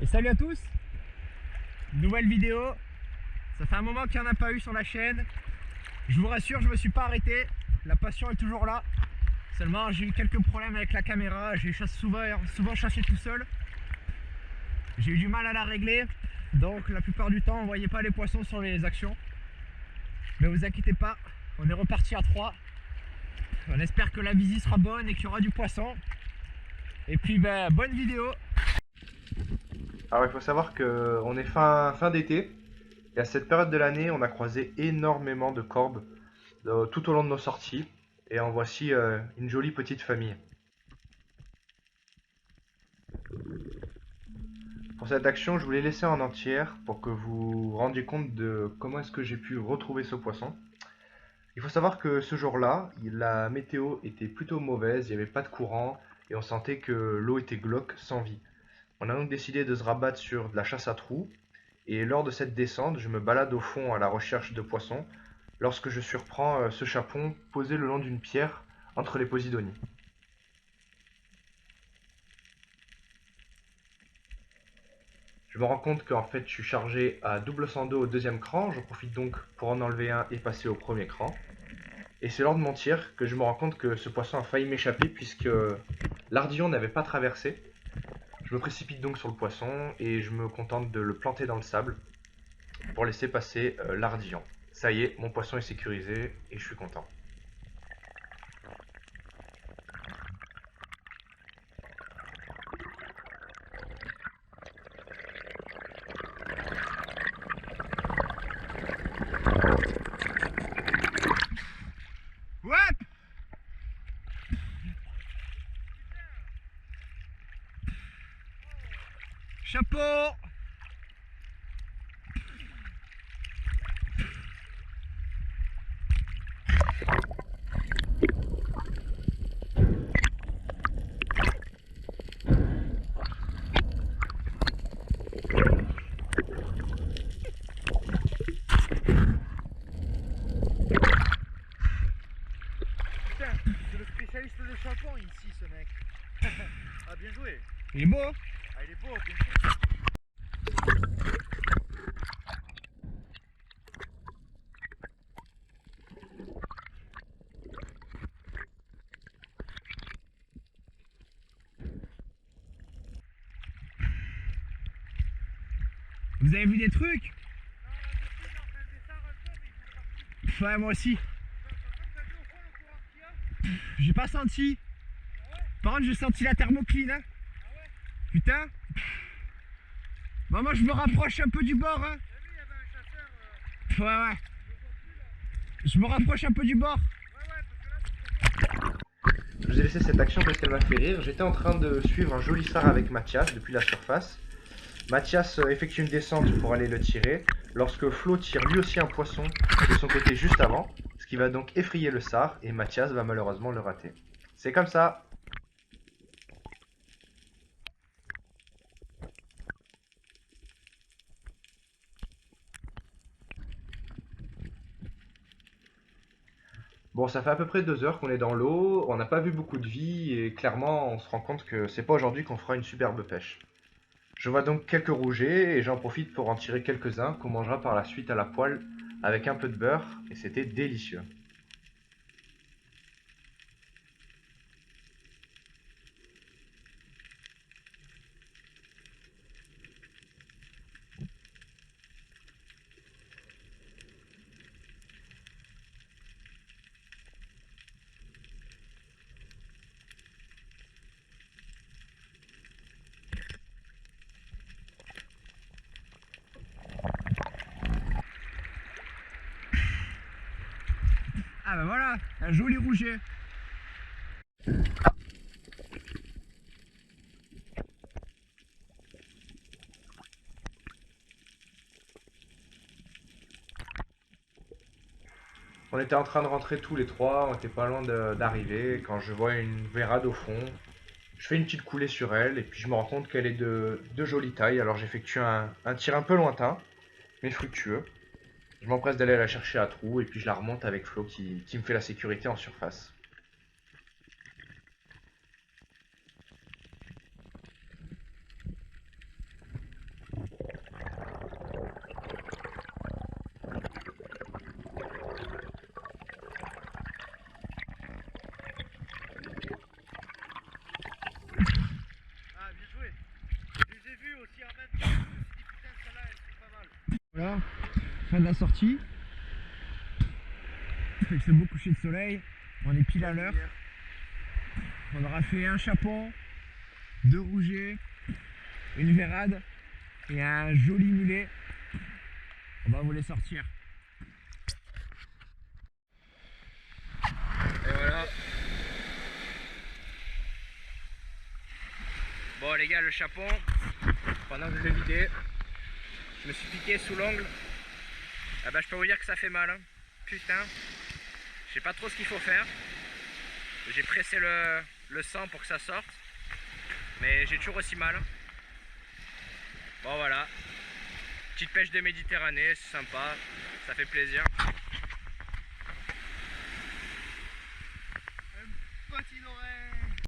Et salut à tous, nouvelle vidéo. Ça fait un moment qu'il n'y en a pas eu sur la chaîne. Je vous rassure, je me suis pas arrêté. La passion est toujours là. Seulement j'ai eu quelques problèmes avec la caméra. J'ai souvent chassé tout seul. J'ai eu du mal à la régler. Donc la plupart du temps on ne voyait pas les poissons sur les actions. Mais vous inquiétez pas, on est reparti à 3. On espère que la visite sera bonne et qu'il y aura du poisson. Et puis bonne vidéo. Alors il faut savoir qu'on est fin d'été et à cette période de l'année on a croisé énormément de corbes tout au long de nos sorties et en voici une jolie petite famille. Pour cette action je vous l'ai laissé en entière pour que vous vous rendiez compte de comment est-ce que j'ai pu retrouver ce poisson. Il faut savoir que ce jour-là la météo était plutôt mauvaise, il n'y avait pas de courant et on sentait que l'eau était glauque sans vie. On a donc décidé de se rabattre sur de la chasse à trous. Et lors de cette descente, je me balade au fond à la recherche de poissons lorsque je surprends ce chapon posé le long d'une pierre entre les posidonies. Je me rends compte qu'en fait je suis chargé à double sens d'eau au deuxième cran, j'en profite donc pour en enlever un et passer au premier cran. Et c'est lors de mon tir que je me rends compte que ce poisson a failli m'échapper puisque l'ardillon n'avait pas traversé. Je me précipite donc sur le poisson et je me contente de le planter dans le sable pour laisser passer l'ardillon. Ça y est, mon poisson est sécurisé et je suis content. Ouais. Chapeau. Putain, c'est le spécialiste de chapon ici, ce mec. Ah, bien joué. Il est beau, hein? Ah, il est beau, bien sûr. Vous avez vu des trucs? Non, là, je suis en train de descendre un peu, mais ils sont partis. Ouais, moi aussi. T'as vu au fond le courant qu'il y a? J'ai pas senti. Ah ouais? Par contre, j'ai senti la thermocline, hein. Ah ouais? Putain. Bah, moi, je me rapproche un peu du bord, hein. T'as vu, il y avait un chasseur. Ouais, ouais. Je le vois plus là. Je me rapproche un peu du bord. Ouais, parce que là, c'est trop fort. Je vous ai laissé cette action parce qu'elle m'a fait rire. J'étais en train de suivre un joli sard avec Mathias depuis la surface. Mathias effectue une descente pour aller le tirer, lorsque Flo tire lui aussi un poisson de son côté juste avant, ce qui va donc effrayer le sard et Mathias va malheureusement le rater. C'est comme ça. Bon, ça fait à peu près 2 heures qu'on est dans l'eau, on n'a pas vu beaucoup de vie et clairement on se rend compte que c'est pas aujourd'hui qu'on fera une superbe pêche. Je vois donc quelques rougets et j'en profite pour en tirer quelques-uns qu'on mangera par la suite à la poêle avec un peu de beurre et c'était délicieux. Ah bah voilà, un joli rouget. On était en train de rentrer tous les trois, on était pas loin d'arriver quand je vois une vérade au fond. Je fais une petite coulée sur elle et puis je me rends compte qu'elle est de jolie taille, alors j'effectue un tir un peu lointain, mais fructueux. Je m'empresse d'aller la chercher à trous et puis je la remonte avec Flo qui me fait la sécurité en surface. aussi en même temps. Je me suis dit putain celle-là elle c'est pas mal. Voilà, fin de la sortie. Il fait beau coucher de soleil, on est pile à l'heure. On aura fait un chapon, 2 rougets, une vérade et un joli mulet. On va vous les sortir. Et voilà. Bon les gars, le chapon, pendant que je le vidais, je me suis piqué sous l'ongle. Ah bah je peux vous dire que ça fait mal, hein. Putain, je sais pas trop ce qu'il faut faire. J'ai pressé le sang pour que ça sorte, mais j'ai toujours aussi mal. Bon voilà, petite pêche de Méditerranée, c'est sympa, ça fait plaisir.